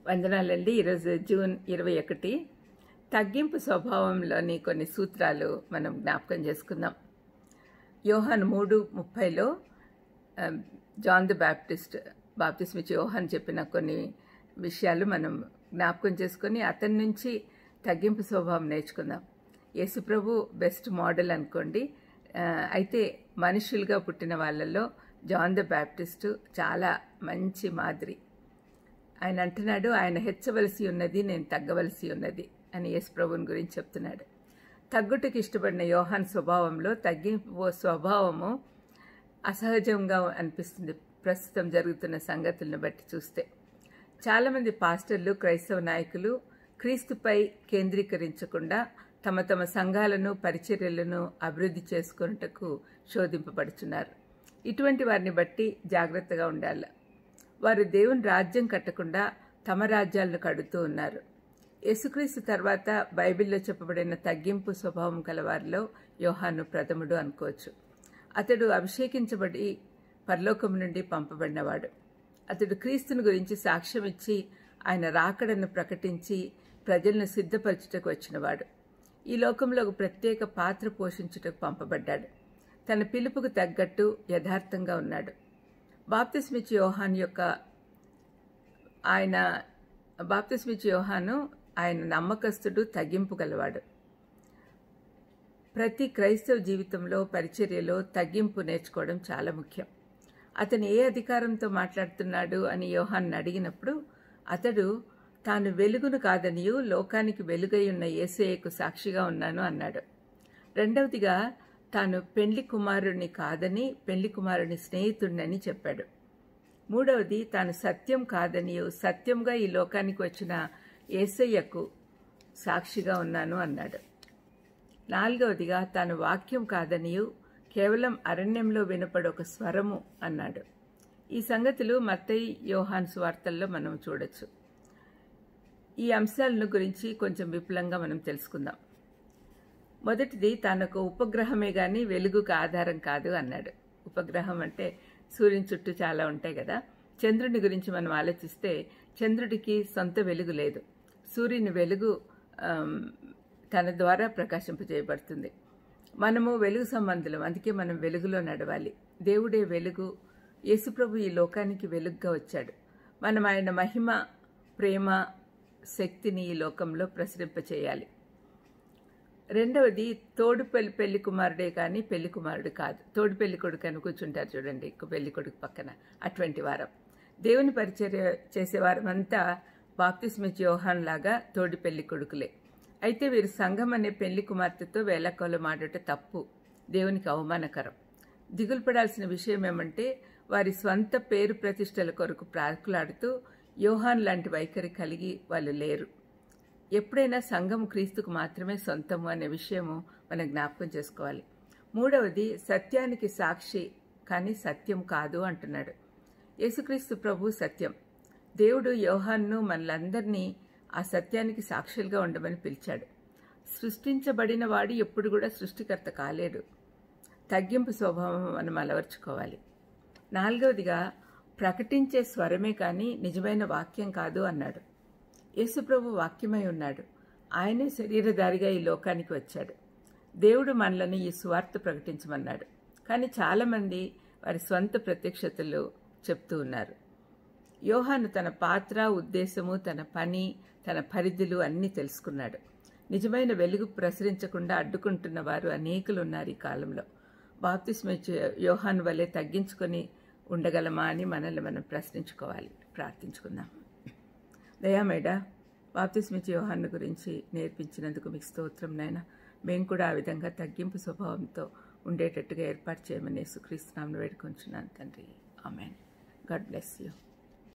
వందనాలండి. ఈరోజు జూన్ 21. తగ్గింపు స్వభావంలోని కొన్ని సూత్రాలు మనం జ్ఞాపకం చేసుకుందాం. యోహాను 3:30లో జాన్ ది బాప్టిస్మిచ్చి యోహాను చెప్పిన కొన్ని విషయాలు మనం జ్ఞాపకం చేసుకొని అతని నుంచి తగ్గింపు స్వభావం నేర్చుకుందాం. యేసుప్రభు బెస్ట్ మోడల్ అనుకోండి. అయితే మనుషులుగా పుట్టిన వాళ్ళల్లో జాన్ ది బాప్టిస్ట్ చాలా మంచి మాదిరి. ఆయన అంటున్నాడు, ఆయన హెచ్చవలసి ఉన్నది, నేను తగ్గవలసి ఉన్నది అని యేసుప్రభుని గురించి చెప్తున్నాడు. తగ్గుటకు ఇష్టపడిన యోహాన్ స్వభావంలో తగ్గింపు స్వభావము అసహజంగా అనిపిస్తుంది ప్రస్తుతం జరుగుతున్న సంగతులను బట్టి చూస్తే. చాలామంది పాస్టర్లు, క్రైస్తవ నాయకులు క్రీస్తుపై కేంద్రీకరించకుండా తమ తమ సంఘాలను, పరిచర్యలను అభివృద్ధి చేసుకున్నటకు శోధింపబడుతున్నారు. ఇటువంటి వారిని బట్టి జాగ్రత్తగా ఉండాలి. వారు దేవుని రాజ్యం కట్టకుండా తమ రాజ్యాలను కడుతూ ఉన్నారు. యేసుక్రీస్తు తర్వాత బైబిల్లో చెప్పబడిన తగ్గింపు స్వభావం కలవారిలో యోహాను ప్రథముడు అనుకోవచ్చు. అతడు అభిషేకించబడి పరలోకం నుండి పంపబడినవాడు. అతడు క్రీస్తుని గురించి సాక్ష్యం ఇచ్చి ఆయన రాకడను ప్రకటించి ప్రజలను సిద్ధపరచుటకు వచ్చినవాడు. ఈ లోకంలో ఒక ప్రత్యేక పాత్ర పోషించుటకు పంపబడ్డాడు. తన పిలుపుకు తగ్గట్టు యథార్థంగా ఉన్నాడు. బాప్తిస్మిచ్చి యోహాను ఆయన నమ్మకస్తుడు, తగ్గింపు గలవాడు. ప్రతి క్రైస్తవ జీవితంలో, పరిచర్యలో తగ్గింపు నేర్చుకోవడం చాలా ముఖ్యం. అతను ఏ అధికారంతో మాట్లాడుతున్నాడు అని యోహాను అడిగినప్పుడు అతడు తాను వెలుగును కాదనియు లోకానికి వెలుగై ఉన్న యేసయ్యకు సాక్షిగా ఉన్నాను అన్నాడు. రెండవదిగా తాను పెండ్లి కుమారుడిని కాదని పెండ్లి కుమారుని స్నేహితుడిని చెప్పాడు. మూడవది తాను సత్యం కాదనియు సత్యంగా ఈ లోకానికి వచ్చిన యేసయ్యకు సాక్షిగా ఉన్నాను అన్నాడు. నాలుగవదిగా తాను వాక్యం కాదనియు కేవలం అరణ్యంలో వినపడే ఒక స్వరము అన్నాడు. ఈ సంగతులు మత్తయి, యోహాను సువార్తల్లో మనం చూడొచ్చు. ఈ అంశాలను గురించి కొంచెం విపులంగా మనం తెలుసుకుందాం. మొదటిది, తానొక ఉపగ్రహమే గాని వెలుగుకు ఆధారం కాదు అన్నాడు. ఉపగ్రహం అంటే సూర్యుని చుట్టూ చాలా ఉంటాయి కదా. చంద్రుని గురించి మనం ఆలోచిస్తే చంద్రుడికి సొంత వెలుగు లేదు. సూర్యుని వెలుగు తన ద్వారా ప్రకాశింపజేయబడుతుంది. మనము వెలుగు సంబంధులం, అందుకే మనం వెలుగులో నడవాలి. దేవుడే వెలుగు. యేసుప్రభు ఈ లోకానికి వెలుగుగా వచ్చాడు. మనం ఆయన మహిమ, ప్రేమ, శక్తిని ఈ లోకంలో ప్రసరింపచేయాలి. రెండవది, తోడు పెళ్లి కుమారుడే కానీ పెళ్లి కుమారుడు కాదు. తోడు పెళ్లి కొడుకు అని కూర్చుంటారు చూడండి, పెళ్లి కొడుకు పక్కన. అటువంటి వారం దేవుని పరిచర్య చేసేవారమంతా బాప్తిస్మిచ్చి యోహాను లాగా తోడి పెళ్లి కొడుకులే. అయితే వీరు సంఘం అనే పెళ్లి కుమార్తెతో వేళాకోళం ఆడట తప్పు, దేవునికి అవమానకరం. దిగులు పడాల్సిన విషయం ఏమంటే వారి స్వంత పేరు ప్రతిష్టల కొరకు ప్రాకులాడుతూ యోహాను లాంటి వైఖరి కలిగి వాళ్ళు లేరు. ఎప్పుడైనా సంఘం క్రీస్తుకు మాత్రమే సొంతము అనే విషయము మనం జ్ఞాపకం చేసుకోవాలి. మూడవది, సత్యానికి సాక్షి కానీ సత్యం కాదు అంటున్నాడు. యేసుక్రీస్తు ప్రభు సత్యం. దేవుడు యోహాన్ను మనలందరినీ ఆ సత్యానికి సాక్షులుగా ఉండమని పిలిచాడు. సృష్టించబడిన వాడు ఎప్పుడు కూడా సృష్టికర్త కాలేడు. తగ్గింపు స్వభావం మనం అలవర్చుకోవాలి. నాలుగవదిగా, ప్రకటించే స్వరమే కానీ నిజమైన వాక్యం కాదు అన్నాడు. యేసుప్రభు వాక్యమై ఉన్నాడు. ఆయనే శరీరధారిగా ఈ లోకానికి వచ్చాడు. దేవుడు మనలను ఈ సువార్త ప్రకటించమన్నాడు. కానీ చాలామంది వారి స్వంత ప్రత్యక్షతలు చెప్తూ ఉన్నారు. యోహాను తన పాత్ర, ఉద్దేశము, తన పని, తన పరిధులు అన్నీ తెలుసుకున్నాడు. నిజమైన వెలుగు ప్రసరించకుండా అడ్డుకుంటున్న వారు అనేకులు ఉన్నారు ఈ కాలంలో. బాప్తిస్మిచ్చి యోహాను వలె తగ్గించుకొని ఉండగలమా అని మనల్ని మనం ప్రశ్నించుకోవాలి. ప్రార్థించుకుందాం. దయామేడా, బాప్తిస్మిచ్చి యోహాను గురించి నేర్పించినందుకు మీకు స్తోత్రం నాయనా. మేము కూడా ఆ విధంగా తగ్గింపు స్వభావంతో ఉండేటట్టుగా ఏర్పాటు చేయమని యేసుక్రీస్తు నామమున వేడుకొంచున్నాను తండ్రి. ఆమేన్. God bless you.